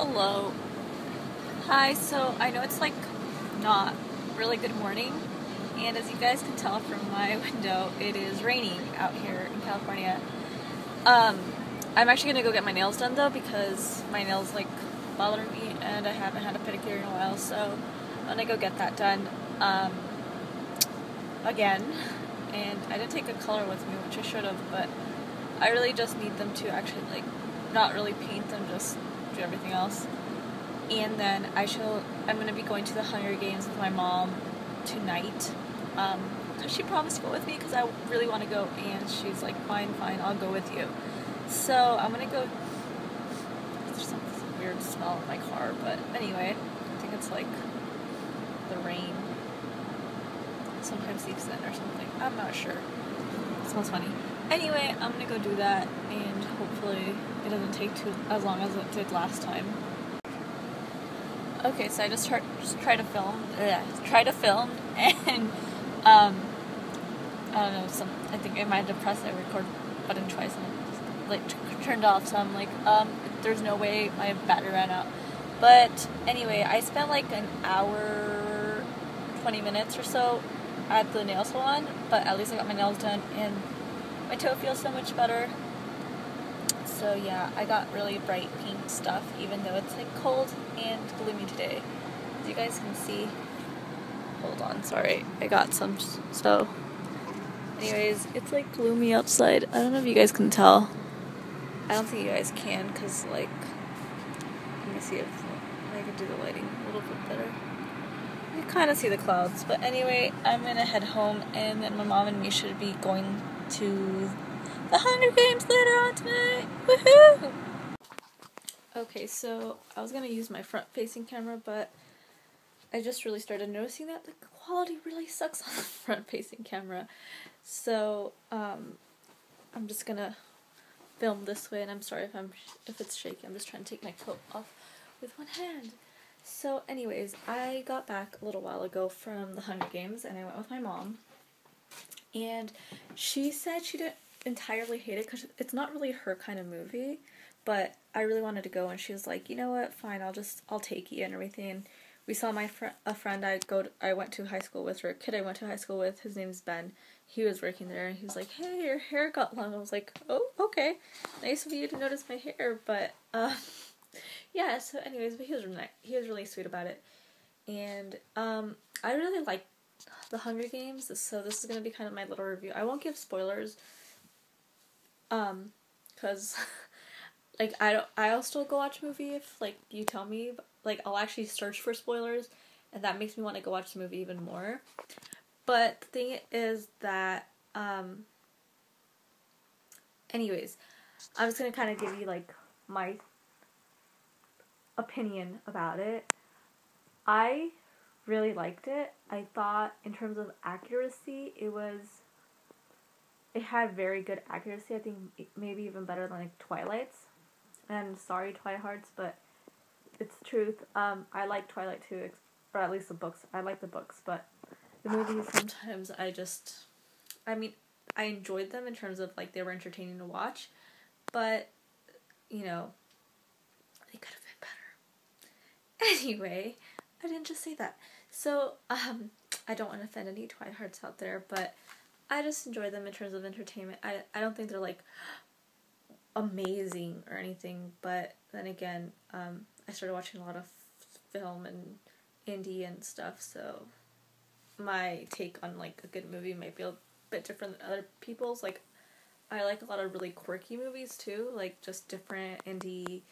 Hello. Hi, so I know it's like not really good morning, and as you guys can tell from my window, it is raining out here in California. Um, I'm actually gonna go get my nails done though because my nails like bothering me and I haven't had a pedicure in a while, so I'm gonna go get that done again. And I didn't take a color with me, which I should have, but I really just need them to actually like not really paint them, just do everything else. And then I'm going to be going to the Hunger Games with my mom tonight. Because she promised to go with me because I really want to go. And she's like, fine, I'll go with you. So I'm going to go. There's some weird smell in my car. But anyway, I think it's like the rain sometimes seeps in or something. I'm not sure. It smells funny. Anyway, I'm going to go do that. And hopefully it doesn't take as long as it did last time. Okay, so I just try to film, and I don't know. I think I might have pressed the record button twice and it like turned off. So I'm like, there's no way my battery ran out. But anyway, I spent like an hour, 20 minutes or so at the nail salon. But at least I got my nails done, and my toe feels so much better. So yeah, I got really bright pink stuff, even though it's like cold and gloomy today. As you guys can see. Hold on, sorry. I got some, so. Anyways, it's like gloomy outside. I don't know if you guys can tell. I don't think you guys can, because like, let me see if I can do the lighting a little bit better. You kind of see the clouds, but anyway, I'm gonna head home, and then my mom and me should be going to the Hunger Games later on tonight. Woohoo! Okay, so I was gonna use my front-facing camera, but I just really started noticing that the quality really sucks on the front-facing camera. So I'm just gonna film this way, and I'm sorry if it's shaky. I'm just trying to take my coat off with one hand. So, anyways, I got back a little while ago from the Hunger Games, and I went with my mom. And she said she didn't entirely hate it because it's not really her kind of movie, but I really wanted to go, and she was like, you know what, fine, I'll take you and everything. And we saw a friend I went to high school with, or a kid I went to high school with. His name's Ben. He was working there, and he was like, hey, your hair got long. I was like, oh, okay, nice of you to notice my hair. But yeah. So anyways, but he was really sweet about it, and I really like the Hunger Games, so this is gonna be kind of my little review. I won't give spoilers, cause like I'll still go watch a movie if like you tell me. Like I'll actually search for spoilers, and that makes me want to go watch the movie even more. But the thing is that anyways, I'm just gonna kind of give you like my opinion about it. I really liked it. I thought in terms of accuracy, it had very good accuracy. I think maybe even better than like Twilight's. And sorry, Twihards, but it's the truth. I like Twilight too, or at least the books. I like the books, but the movies sometimes I mean, I enjoyed them in terms of like they were entertaining to watch, but you know, they could have been better. Anyway, I didn't just say that. So, I don't want to offend any Twihards out there, but I just enjoy them in terms of entertainment. I don't think they're like amazing or anything, but then again, I started watching a lot of film and indie and stuff, so my take on like a good movie might be a bit different than other people's. Like, I like a lot of really quirky movies too, like just different indie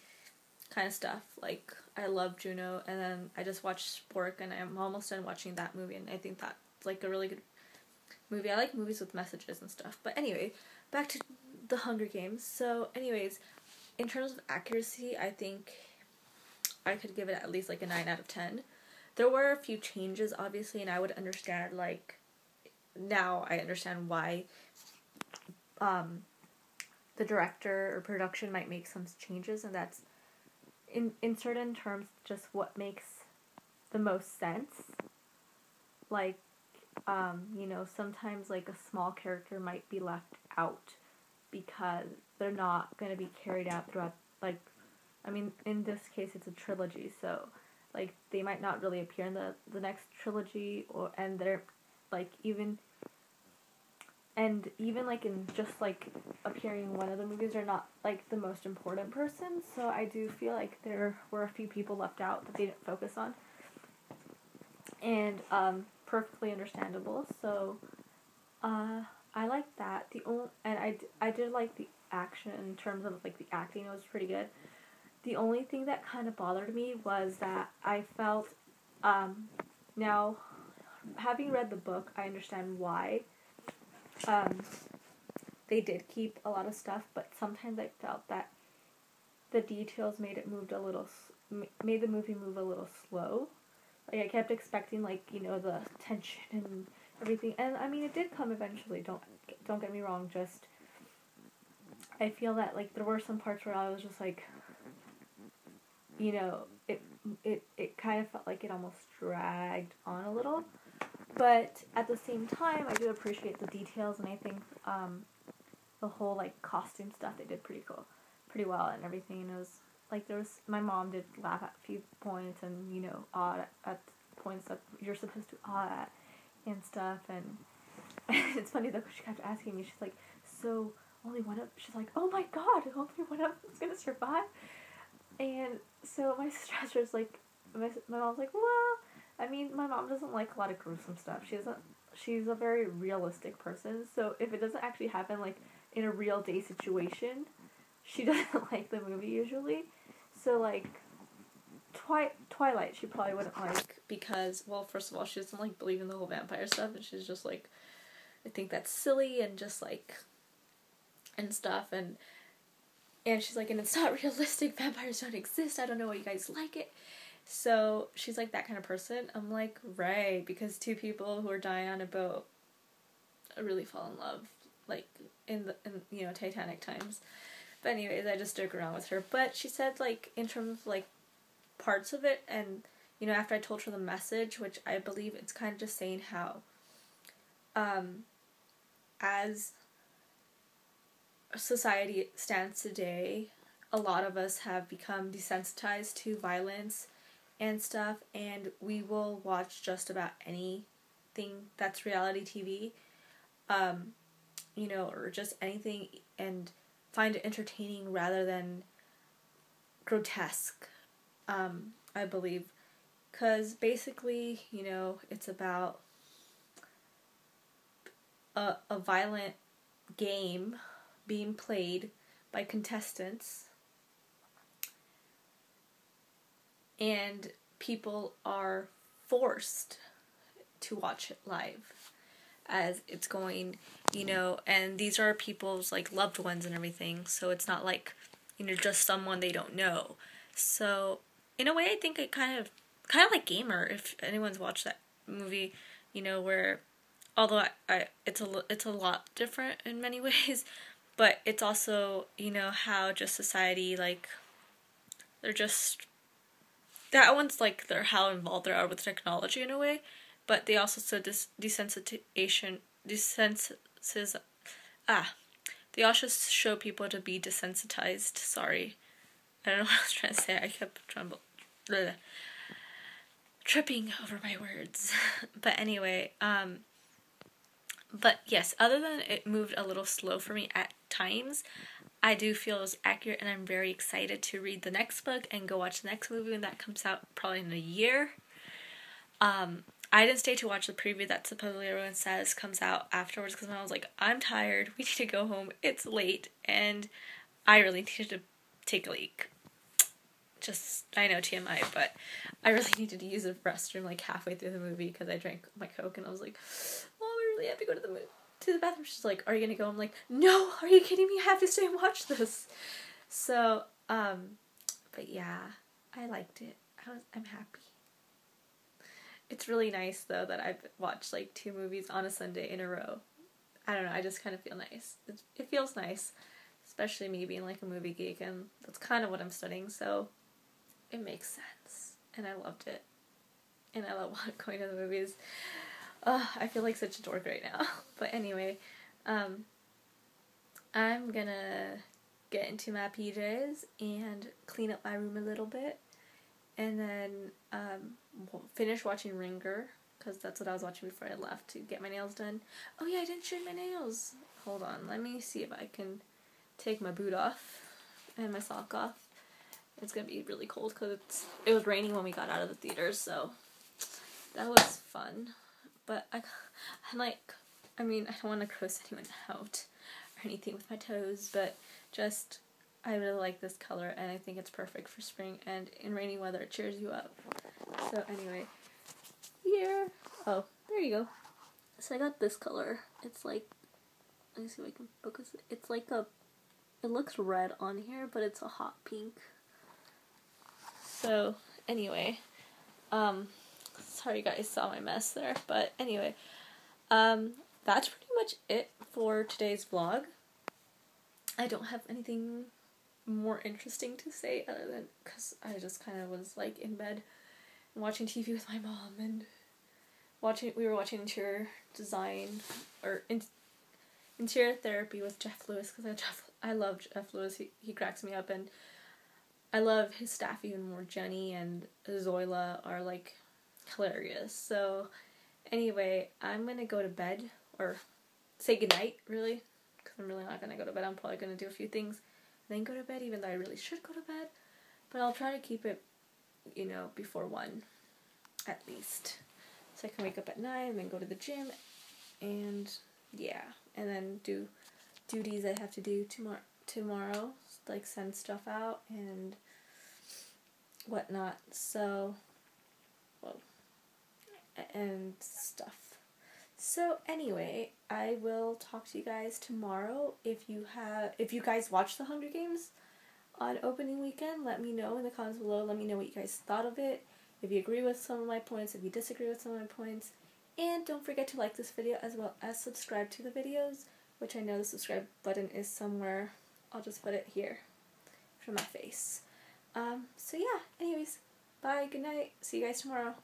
kind of stuff. Like, I love Juno, and then I just watched Spork, and I'm almost done watching that movie, and I think that's like a really good movie. I like movies with messages and stuff. But anyway, back to the Hunger Games. So anyways, in terms of accuracy, I think I could give it at least like a 9 out of 10. There were a few changes, obviously, and I would understand, like, now I understand why the director or production might make some changes, and that's in certain terms just what makes the most sense. Like, sometimes like a small character might be left out because they're not going to be carried out throughout, like, I mean, in this case, it's a trilogy, so, like, they might not really appear in the next trilogy, and they're, like, even, like, in just, like, appearing in one of the movies, they're not, like, the most important person, so I do feel like there were a few people left out that they didn't focus on, and, perfectly understandable, so, I like that. I did like the action in terms of, like, the acting was pretty good. The only thing that kind of bothered me was that I felt, now, having read the book, I understand why, they did keep a lot of stuff, but sometimes I felt that the details made made the movie move a little slow. Like, I kept expecting, like, you know, the tension and everything, and I mean, it did come eventually, don't get me wrong, just, I feel that, like, there were some parts where I was just, like, you know, it kind of felt like it almost dragged on a little, but at the same time, I do appreciate the details, and I think, the whole, like, costume stuff, they did pretty well, and everything, and it was, like, my mom did laugh at a few points, and, you know, awe at points that you're supposed to awe at, and stuff, and it's funny though, 'cause she kept asking me, she's like, so, she's like, oh my god, only one of them's gonna survive? And so my sister's like, my mom's like, well, I mean, my mom doesn't like a lot of gruesome stuff. She's a very realistic person, so if it doesn't actually happen, like, in a real day situation, she doesn't like the movie usually. So, like, Twilight she probably wouldn't like, because, well, first of all, she doesn't, like, believe in the whole vampire stuff, and she's just like, I think that's silly, and just, like, and stuff, and she's like, and it's not realistic, vampires don't exist, I don't know why you guys like it. So, she's, like, that kind of person. I'm like, right, because two people who are dying on a boat really fall in love, like, in you know, Titanic times. But anyways, I just joke around with her. But she said, like, in terms of, like, parts of it, and, you know, after I told her the message, which I believe it's kind of just saying how, as society stands today, a lot of us have become desensitized to violence and stuff, and we will watch just about anything that's reality TV, you know, or just anything, and find it entertaining rather than grotesque, I believe, because basically, you know, it's about a violent game being played by contestants, and people are forced to watch it live as it's going, you know, and these are people's, like, loved ones and everything, so it's not like, you know, just someone they don't know. So, in a way, I think it kind of like Gamer, if anyone's watched that movie, you know, where, although it's a lot different in many ways, but it's also, you know, how just society, like, they're just, that one's, like, they're how involved they are with technology in a way, but they also so they also show people to be desensitized. Sorry, I don't know what I was trying to say. I kept tripping over my words. But anyway, but yes, other than it moved a little slow for me at times, I do feel it was accurate, and I'm very excited to read the next book and go watch the next movie when that comes out, probably in a year. I didn't stay to watch the preview that supposedly everyone says comes out afterwards, because I was like, I'm tired, we need to go home, it's late, and I really needed to take a leak. Just, I know, TMI, but I really needed to use the restroom, like, halfway through the movie, because I drank my Coke, and I was like, oh, I really have to go to the bathroom. She's like, are you gonna go? I'm like, no, are you kidding me? I have to stay and watch this. So, but yeah, I liked it. I'm happy. It's really nice, though, that I've watched, like, 2 movies on a Sunday in a row. I don't know, I just kind of feel nice. It feels nice, especially me being, like, a movie geek, and that's kind of what I'm studying, so it makes sense. And I loved it. And I love going to the movies. I feel like such a dork right now. But anyway, I'm gonna get into my PJs and clean up my room a little bit, and then finish watching Ringer, because that's what I was watching before I left to get my nails done. Oh yeah, I didn't shave my nails. Hold on, let me see if I can take my boot off and my sock off. It's gonna be really cold because it was raining when we got out of the theater, so that was fun. But I don't want to gross anyone out or anything with my toes, but just, I really like this color, and I think it's perfect for spring, and in rainy weather it cheers you up. So anyway, here, oh, there you go. So I got this color. It's like, let me see if I can focus it. It's like it looks red on here, but it's a hot pink. So anyway, sorry you guys saw my mess there, but anyway, that's pretty much it for today's vlog. I don't have anything more interesting to say other than, because I just kind of was like in bed and watching TV with my mom, and we were watching interior design, or interior therapy with Jeff Lewis, because I love Jeff Lewis. He cracks me up, and I love his staff even more. Jenny and Zoila are like hilarious. So anyway, I'm gonna go to bed, or say goodnight, really, because I'm really not gonna go to bed. I'm probably gonna do a few things and then go to bed, even though I really should go to bed, but I'll try to keep it, before 1 at least, so I can wake up at 9 and then go to the gym, and yeah, and then do duties I have to do tomorrow, like send stuff out and whatnot, and stuff. So anyway, I will talk to you guys tomorrow. If you guys watched The Hunger Games on opening weekend, let me know in the comments below. Let me know what you guys thought of it. If you agree with some of my points, if you disagree with some of my points. And don't forget to like this video, as well as subscribe to the videos, which I know the subscribe button is somewhere. I'll just put it here for my face. So yeah, anyways, bye, good night, see you guys tomorrow.